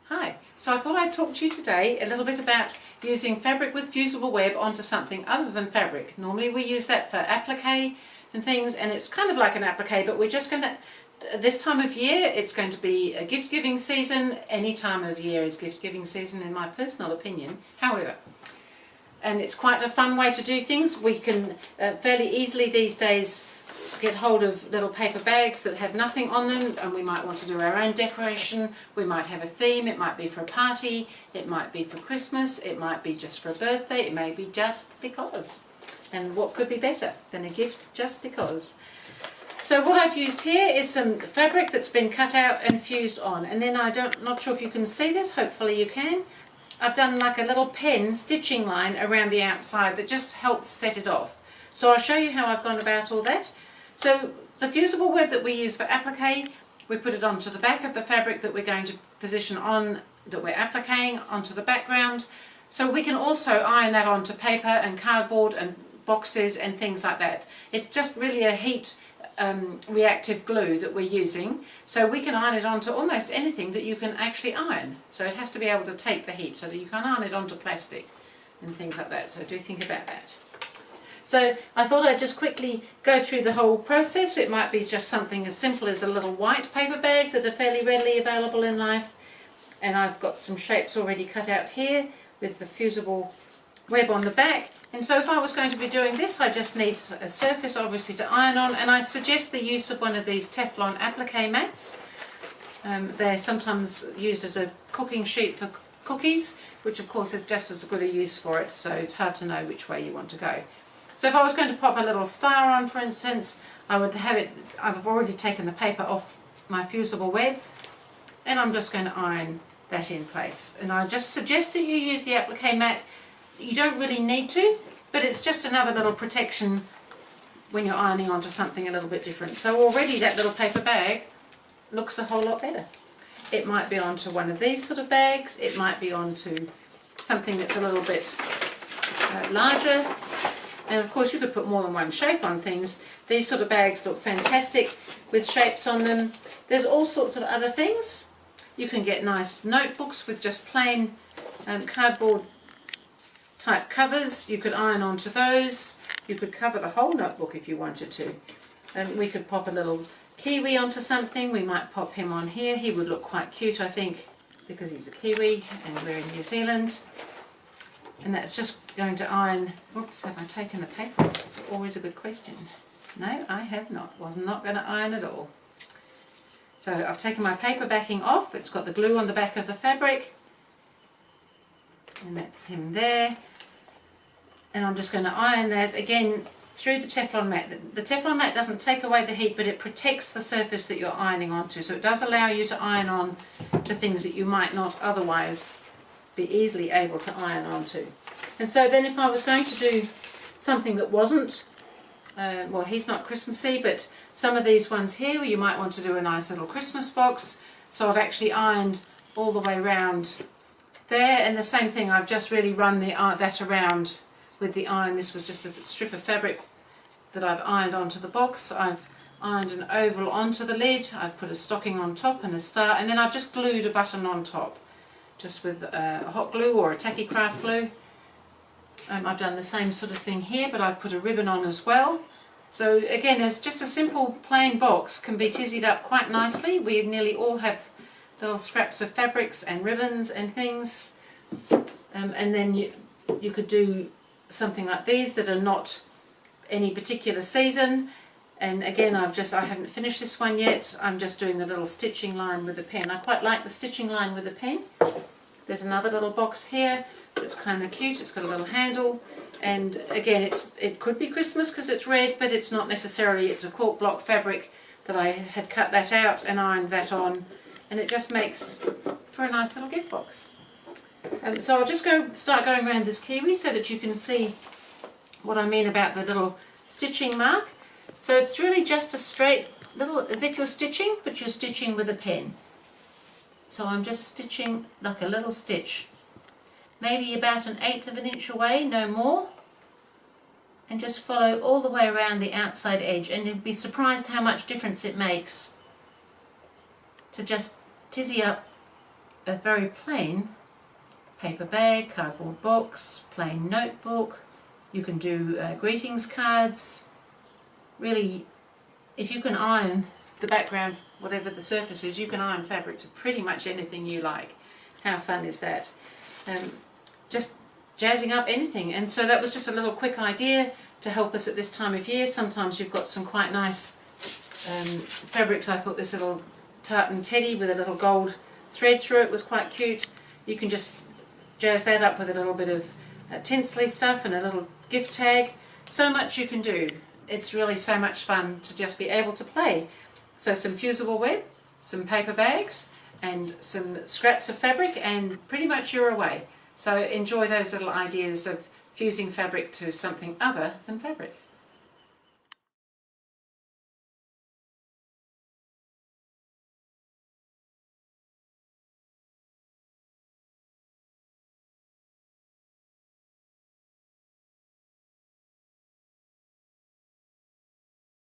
Hi, so I thought I'd talk to you today a little bit about using fabric with fusible web onto something other than fabric. Normally we use that for applique and things, and it's kind of like an applique, but we're just going to, this time of year, it's going to be a gift giving season. Any time of year is gift giving season in my personal opinion, however. And it's quite a fun way to do things. We can fairly easily these days get hold of little paper bags that have nothing on them, and we might want to do our own decoration. We might have a theme. It might be for a party, it might be for Christmas, it might be just for a birthday, it may be just because. And what could be better than a gift just because? So what I've used here is some fabric that's been cut out and fused on, and then not sure if you can see this, hopefully you can. I've done like a little pen stitching line around the outside that just helps set it off. So I'll show you how I've gone about all that. So the fusible web that we use for applique, we put it onto the back of the fabric that we're going to position on, that we're appliquing onto the background. So we can also iron that onto paper and cardboard and boxes and things like that. It's just really a heat reactive glue that we're using, so we can iron it onto almost anything that you can actually iron. So it has to be able to take the heat, so that you can iron it onto plastic and things like that. So do think about that. So I thought I'd just quickly go through the whole process. It might be just something as simple as a little white paper bag that are fairly readily available in life. And I've got some shapes already cut out here with the fusible web on the back. And so if I was going to be doing this, I just need a surface obviously to iron on, and I suggest the use of one of these Teflon applique mats. They're sometimes used as a cooking sheet for cookies, which of course is just as good a use for it, so it's hard to know which way you want to go. So if I was going to pop a little star on, for instance, I would have it, I've already taken the paper off my fusible web, and I'm just going to iron that in place. And I just suggest that you use the applique mat. You don't really need to, but it's just another little protection when you're ironing onto something a little bit different. So already that little paper bag looks a whole lot better. It might be onto one of these sort of bags, it might be onto something that's a little bit larger. And of course you could put more than one shape on things. These sort of bags look fantastic with shapes on them. There's all sorts of other things. You can get nice notebooks with just plain cardboard type covers. You could iron onto those. You could cover the whole notebook if you wanted to. And we could pop a little kiwi onto something. We might pop him on here. He would look quite cute, I think, because he's a kiwi and we're in New Zealand. And that's just going to iron. Whoops, have I taken the paper off? It's always a good question. No, I have not. Was not going to iron at all. So I've taken my paper backing off. It's got the glue on the back of the fabric. And that's him there. And I'm just going to iron that again through the Teflon mat. The Teflon mat doesn't take away the heat, but it protects the surface that you're ironing onto. So it does allow you to iron on to things that you might not otherwise be easily able to iron onto. And so then if I was going to do something that wasn't, well, he's not Christmassy, but some of these ones here, you might want to do a nice little Christmas box. So I've actually ironed all the way around there, and the same thing, I've just really run that around with the iron. This was just a strip of fabric that I've ironed onto the box. I've ironed an oval onto the lid, I've put a stocking on top and a star, and then I've just glued a button on top, just with a hot glue or a tacky craft glue. I've done the same sort of thing here, but I've put a ribbon on as well. So again, it's just a simple plain box can be tizzied up quite nicely. We nearly all have little scraps of fabrics and ribbons and things, and then you could do something like these that are not any particular season. And again, I haven't finished this one yet. I'm just doing the little stitching line with a pen. I quite like the stitching line with a pen. There's another little box here that's kind of cute. It's got a little handle, and again, it could be Christmas because it's red, but it's not necessarily. It's a quilт block fabric that I had cut that out and ironed that on, and it just makes for a nice little gift box. So I'll just start going around this kiwi so that you can see what I mean about the little stitching mark. So it's really just a straight little, as if you're stitching, but you're stitching with a pen. So I'm just stitching like a little stitch, maybe about 1/8 of an inch away, no more, and just follow all the way around the outside edge, and you'd be surprised how much difference it makes to just tizzy up a very plain paper bag, cardboard box, plain notebook. You can do greetings cards. Really, if you can iron the background, whatever the surface is, you can iron fabric to pretty much anything you like. How fun is that? Just jazzing up anything. And so that was just a little quick idea to help us at this time of year. Sometimes you've got some quite nice fabrics. I thought this little tartan teddy with a little gold thread through it was quite cute. You can just jazz that up with a little bit of tinsely stuff and a little gift tag. So much you can do. It's really so much fun to just be able to play. So some fusible web, some paper bags, and some scraps of fabric, and pretty much you're away. So enjoy those little ideas of fusing fabric to something other than fabric.